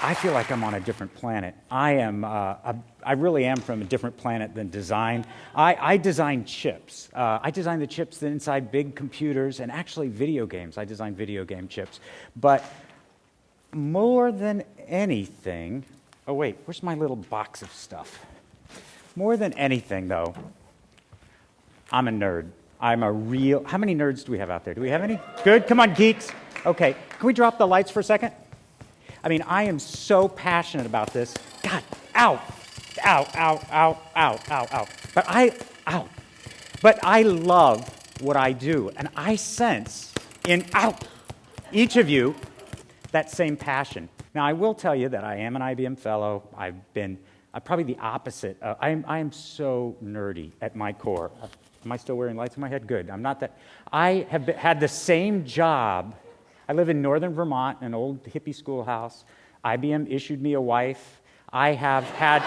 I feel like I'm on a different planet. I really am from a different planet than design. I design chips. I design the chips inside big computers and actually video games. I design video game chips. But more than anything, oh wait, where's my little box of stuff? More than anything, though, I'm a nerd. I'm a real, how many nerds do we have out there? Do we have any? Good, come on, geeks. Okay, can we drop the lights for a second? I mean, I am so passionate about this. God, ow, ow, ow, ow, ow, ow, ow. But I love what I do, and I sense in each of you that same passion. Now, I will tell you that I am an IBM fellow. I'm probably the opposite. I am so nerdy at my core. Am I still wearing lights in my head? Good. I'm not that. I have had the same job. I live in northern Vermont, an old hippie schoolhouse. IBM issued me a wife. I have had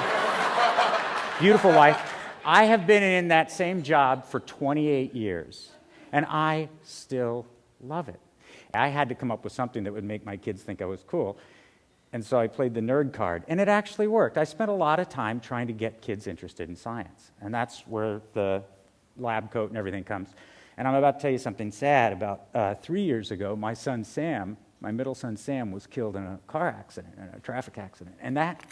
beautiful wife. I have been in that same job for 28 years, and I still love it. I had to come up with something that would make my kids think I was cool, and so I played the nerd card, and it actually worked. I spent a lot of time trying to get kids interested in science, and that's where the lab coat and everything comes. And I'm about to tell you something sad. About 3 years ago, my son Sam, my middle son Sam, was killed in a car accident, in a traffic accident. And that,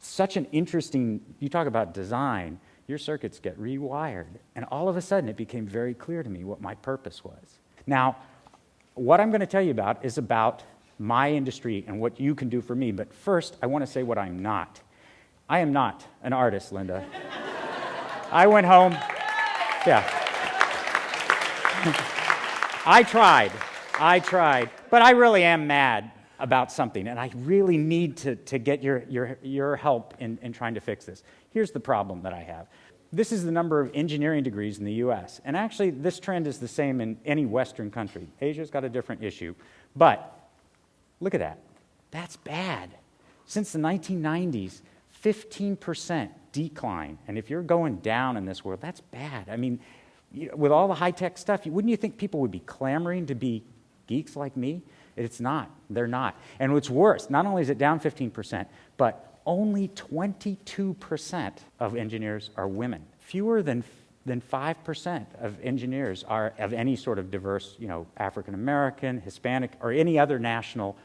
such an interesting, you talk about design, your circuits get rewired. And all of a sudden, it became very clear to me what my purpose was. Now, what I'm going to tell you about is about my industry and what you can do for me. But first, I want to say what I'm not. I am not an artist, Linda. I went home, yeah. I tried, but I really am mad about something, and I really need to get your help in trying to fix this. Here's the problem that I have. This is the number of engineering degrees in the US, and actually this trend is the same in any Western country. Asia's got a different issue, but look at that. That's bad. Since the 1990s, 15% decline, and if you're going down in this world, that's bad. I mean, with all the high-tech stuff, wouldn't you think people would be clamoring to be geeks like me? It's not. They're not. And what's worse, not only is it down 15%, but only 22% of engineers are women. Fewer than 5% of engineers are of any sort of diverse, African American, Hispanic, or any other national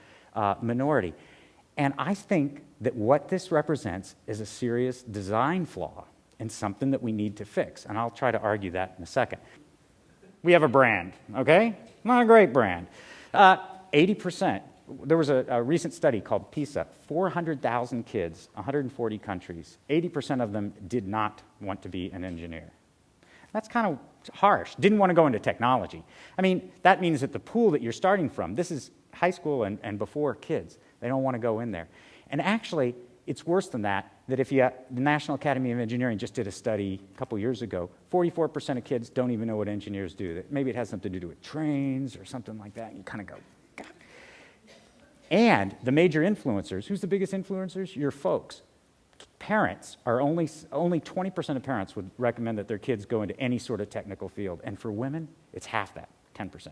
minority. And I think that what this represents is a serious design flaw and something that we need to fix. And I'll try to argue that in a second. We have a brand, okay? Not a great brand. 80%. There was a recent study called PISA. 400,000 kids, 140 countries. 80% of them did not want to be an engineer. That's kind of harsh. Didn't want to go into technology. I mean, that means that the pool that you're starting from, this is high school and before kids. They don't want to go in there. And actually, it's worse than that, if the National Academy of Engineering just did a study a couple years ago, 44% of kids don't even know what engineers do. Maybe it has something to do with trains or something like that. And you kind of go, God. And the major influencers, who's the biggest influencers? Your folks. Parents are only 20% of parents would recommend that their kids go into any sort of technical field. And for women, it's half that, 10%.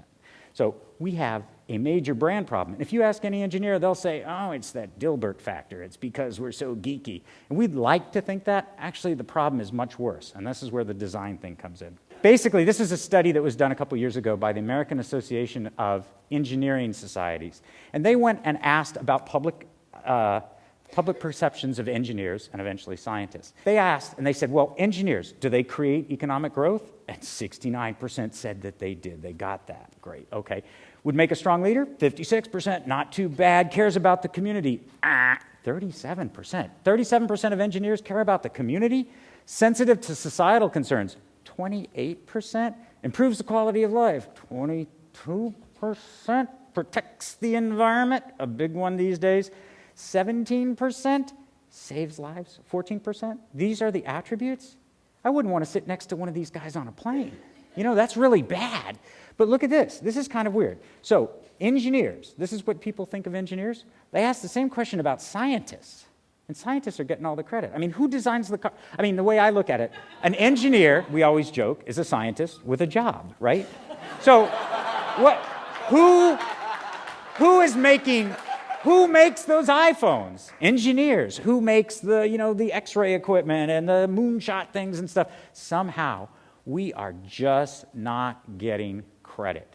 So we have a major brand problem. If you ask any engineer, they'll say, oh, it's that Dilbert factor. It's because we're so geeky. And we'd like to think that. Actually, the problem is much worse, and this is where the design thing comes in. Basically, this is a study that was done a couple years ago by the American Association of Engineering Societies. And they went and asked about public perceptions of engineers and eventually scientists. They asked, and they said, well, engineers, do they create economic growth? And 69% said that they did. They got that. Great. Okay. Would make a strong leader? 56%. Not too bad. Cares about the community? 37%. 37% of engineers care about the community. Sensitive to societal concerns? 28%. Improves the quality of life? 22%. Protects the environment? A big one these days. 17%. Saves lives? 14%. These are the attributes? I wouldn't want to sit next to one of these guys on a plane. That's really bad. But look at this. This is kind of weird. So engineers, this is what people think of engineers. They ask the same question about scientists. And scientists are getting all the credit. I mean, who designs the car? I mean, the way I look at it, an engineer, we always joke, is a scientist with a job, right? So who is making Who makes those iPhones? Engineers. Who makes the, the X-ray equipment and the moonshot things and stuff? Somehow, we are just not getting credit.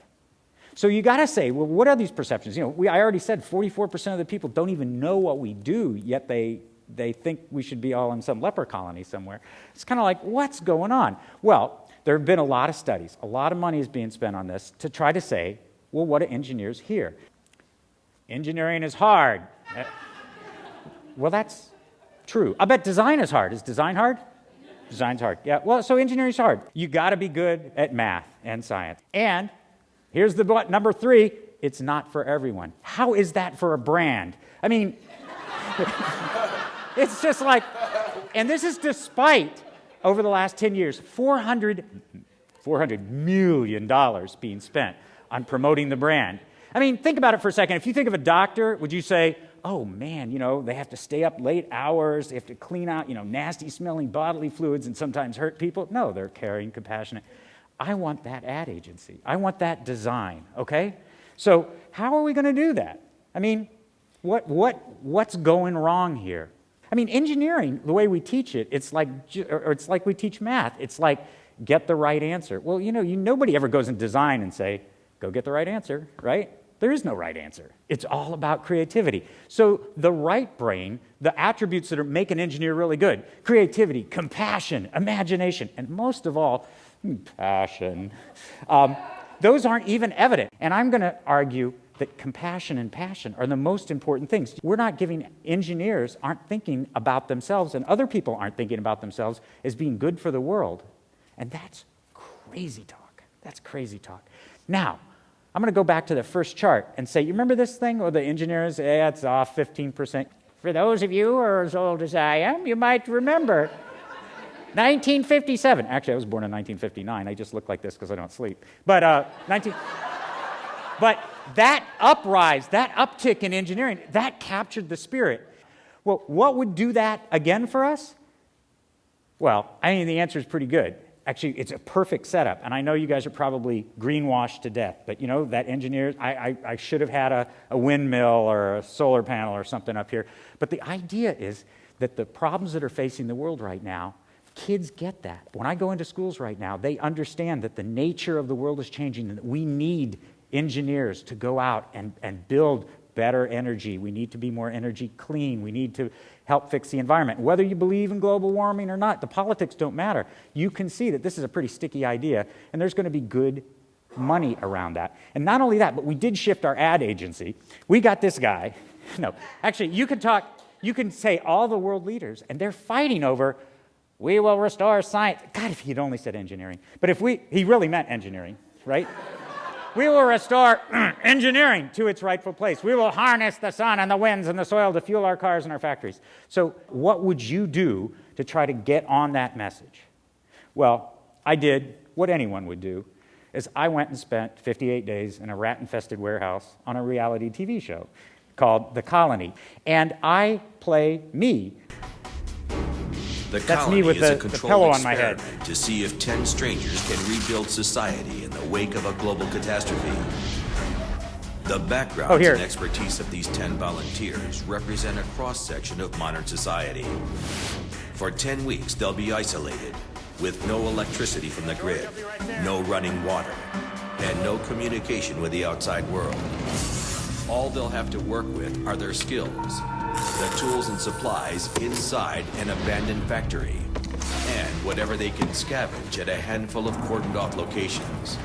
So you got to say, well, what are these perceptions? I already said 44% of the people don't even know what we do, yet they think we should be all in some leper colony somewhere. It's kind of like, what's going on? Well, there have been a lot of studies. A lot of money is being spent on this to try to say, well, what do engineers hear? Engineering is hard. Well, that's true. I bet design is hard. Is design hard? Design's hard. Yeah, well, so engineering's hard. You got to be good at math and science. And here's the number 3, it's not for everyone. How is that for a brand? I mean, it's just like, and this is despite, over the last 10 years, $400 million being spent on promoting the brand. I mean, think about it for a second. If you think of a doctor, would you say, oh man, they have to stay up late hours, they have to clean out, nasty smelling bodily fluids and sometimes hurt people? No, they're caring, compassionate. I want that ad agency. I want that design, okay? So how are we going to do that? I mean, what's going wrong here? I mean, engineering, the way we teach it, it's like we teach math. It's like, get the right answer. Well, nobody ever goes in design and say, go get the right answer, right? There is no right answer. It's all about creativity. So the right brain, the attributes that make an engineer really good, creativity, compassion, imagination, and most of all, passion, those aren't even evident. And I'm going to argue that compassion and passion are the most important things. We're not giving engineers aren't thinking about themselves, and other people aren't thinking about themselves as being good for the world. And that's crazy talk. That's crazy talk. Now, I'm going to go back to the first chart and say, you remember this thing? Or the engineers, it's off 15%. For those of you who are as old as I am, you might remember 1957. Actually, I was born in 1959. I just look like this because I don't sleep. But But that uprise, that uptick in engineering, that captured the spirit. Well, what would do that again for us? Well, I mean, the answer is pretty good. Actually, it's a perfect setup. And I know you guys are probably greenwashed to death, but that engineer, I should have had a windmill or a solar panel or something up here. But the idea is that the problems that are facing the world right now, kids get that. When I go into schools right now, they understand that the nature of the world is changing and that we need engineers to go out and build better energy. We need to be more energy clean. We need to help fix the environment. Whether you believe in global warming or not, the politics don't matter. You can see that this is a pretty sticky idea, and there's going to be good money around that. And not only that, but we did shift our ad agency. We got this guy. No, actually, you can say all the world leaders, and they're fighting over, we will restore science. God, if he'd only said engineering. But he really meant engineering, right? We will restore engineering to its rightful place. We will harness the sun and the winds and the soil to fuel our cars and our factories. So what would you do to try to get on that message? Well, I did what anyone would do, is I went and spent 58 days in a rat-infested warehouse on a reality TV show called The Colony. And I play me. The That's Colony me with is a the controlled pillow on my head. experiment to see if 10 strangers can rebuild society in the wake of a global catastrophe. The backgrounds and expertise of these 10 volunteers represent a cross-section of modern society. For 10 weeks, they'll be isolated, with no electricity from the grid, no running water, and no communication with the outside world. All they'll have to work with are their skills, the tools and supplies inside an abandoned factory, and whatever they can scavenge at a handful of cordoned-off locations.